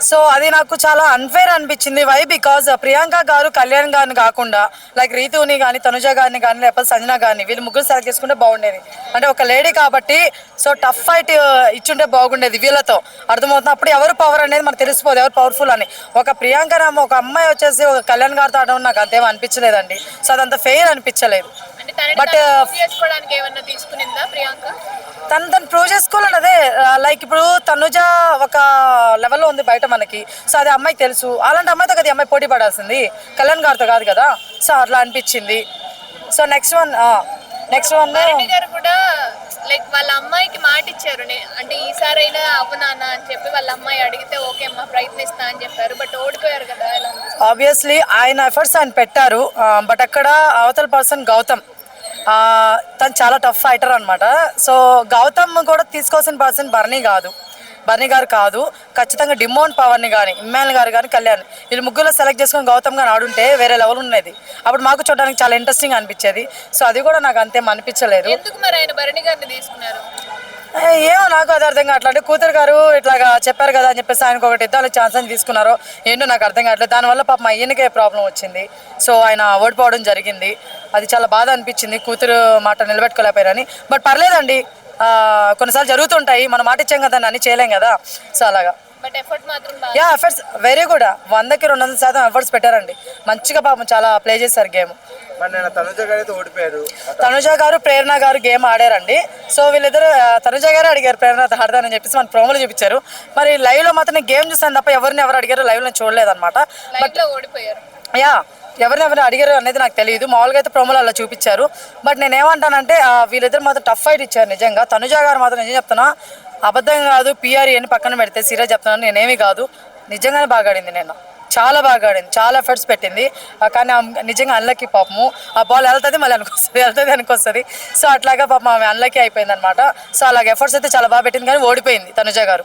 So అది నాకు చాలా అన్ఫేర్ అనిపించింది. వై బికాజ్ ప్రియాంక గారు కళ్యాణ్ గారిని కాకుండా లైక్ రీతుని కానీ తనుజ గారిని కానీ లేకపోతే సంజన గారిని వీళ్ళు ముగ్గురు సెలెక్ట్ చేసుకుంటే బాగుండేది. అంటే ఒక లేడీ కాబట్టి సో టఫ్ ఫైట్ ఇచ్చుంటే బాగుండేది వీళ్ళతో. అర్థమవుతుంది. అప్పుడు ఎవరు పవర్ అనేది మనకు తెలిసిపోదు ఎవరు పవర్ఫుల్ అని. ఒక ప్రియాంక ఒక అమ్మాయి వచ్చేసి ఒక కళ్యాణ్ గారితో ఆడడం నాకు అంతేం అనిపించలేదండి. సో అదంత ఫెయిర్ అనిపించలేదు. బట్ తను ప్రూవ్ చేసుకోవాలని అదే లైక్ ఇప్పుడు తనుజ ఒక లెవెల్లో ఉంది బయట మనకి. సో అది అమ్మాయికి తెలుసు. అలాంటి అమ్మాయితో కదా అమ్మాయి పోటీ పడాల్సింది, కళ్యాణ్ గారితో కాదు కదా. సో అట్లా అనిపించింది. సో నెక్స్ట్ వన్ కూడా లైక్ వాళ్ళ అమ్మాయికి మాట ఇచ్చారు, అంటే ఈసారైనా అవ్వనాన్న అని చెప్పి వాళ్ళ అమ్మాయి అడిగితే ఓకే అమ్మా ప్రయత్నిస్తా అని చెప్పారు. బట్ ఓడిపోయారు కదా. ఆబ్వియస్లీ ఆయన ఎఫర్ట్స్ ఆయన పెట్టారు. బట్ అక్కడ అవతల పర్సన్ గౌతమ్ తను చాలా టఫ్ ఫైటర్ అనమాట. సో గౌతమ్ కూడా తీసుకోవాల్సిన పర్సన్ బర్నీ గారు కాదు. ఖచ్చితంగా డిమోన్ పవర్ని కానీ ఇమ్మాన్ గారు కానీ కళ్యాణ్ వీళ్ళు ముగ్గురు సెలెక్ట్ చేసుకొని గౌతమ్ గారు ఆడుంటే వేరే లెవెల్ ఉన్నది. అప్పుడు మాకు చూడడానికి చాలా ఇంట్రెస్టింగ్ అనిపించేది. సో అది కూడా నాకు అంతేం అనిపించలేదు. ఏమో నాకు అది అర్థం కావట్లేదు. కూతురు గారు ఇట్లాగా చెప్పారు కదా అని చెప్పేసి ఆయనకు ఒకటి ఇద్దాలని ఛాన్స్ అని తీసుకున్నారో ఏంటో నాకు అర్థం కావట్లేదు. దానివల్ల పాప మా ఈయనకే ప్రాబ్లం వచ్చింది. సో ఆయన ఓడిపోవడం జరిగింది. అది చాలా బాధ అనిపించింది. కూతురు మాట నిలబెట్టుకోలేకపోయారని. బట్ పర్లేదండి, కొన్నిసార్లు జరుగుతుంటాయి. మనం మాట ఇచ్చాం కదా అని చేయలేం కదా. సో అలాగా ఎఫర్ట్స్ వెరీ గుడ్. 100కి 200% ఎఫర్ట్స్ పెట్టారండి. మంచిగా పాపం చాలా ప్లే చేశారు గేమ్. తనుజ గారు ప్రేరణ గారు గేమ్ ఆడారండి. సో వీళ్ళిద్దరు తనుజ గారు అడిగారు ప్రేరణ ఆడదానని చెప్పేసి మన ప్రోమోలు చూపించారు. మరి లైవ్ లో మాత్రం గేమ్ చూసాను తప్ప ఎవరు అడిగారు లైవ్ లో చూడలేదు అనమాట. ఎవరినెవరు అడిగారు అనేది నాకు తెలియదు. మామూలుగా అయితే ప్రోమోలు అలా చూపించారు. బట్ నేనేమంటానంటే వీళ్ళిద్దరు మాత్రం టఫ్ ఫైట్ ఇచ్చారు నిజంగా. తనుజ గారు మాత్రం నిజం చెప్తున్నా, అబద్ధం కాదు. పిఆర్ఈ అని పక్కన పెడితే సీరియస్ చెప్తున్నాను, నేనేమి కాదు. నిజంగానే బాగా ఆడింది. నేను చాలా బాగా ఆడింది, చాలా ఎఫర్ట్స్ పెట్టింది. కానీ నిజంగా అన్లక్కీ పాపము. ఆ బాల్ వెళ్తుంది మళ్ళీ అనుకొస్తుంది. సో అట్లాగా పాపం ఆమె అన్లక్కీ అయిపోయింది అనమాట. సో అలాగే ఎఫర్ట్స్ అయితే చాలా బాగా పెట్టింది కానీ ఓడిపోయింది తనుజ గారు.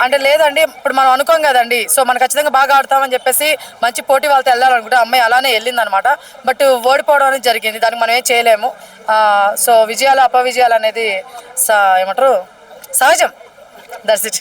అంటే లేదండి, ఇప్పుడు మనం అనుకోం కదండి. సో మనం ఖచ్చితంగా బాగా ఆడతామని చెప్పేసి మంచి పోటీ వాళ్ళతో వెళ్ళాలనుకుంటే అమ్మాయి అలానే వెళ్ళింది అనమాట. బట్ ఓడిపోవడం అనేది జరిగింది. దానికి మనం ఏం చేయలేము. సో విజయాలు అపవిజయాలు అనేది ఏమంటారు సహజం. That's it.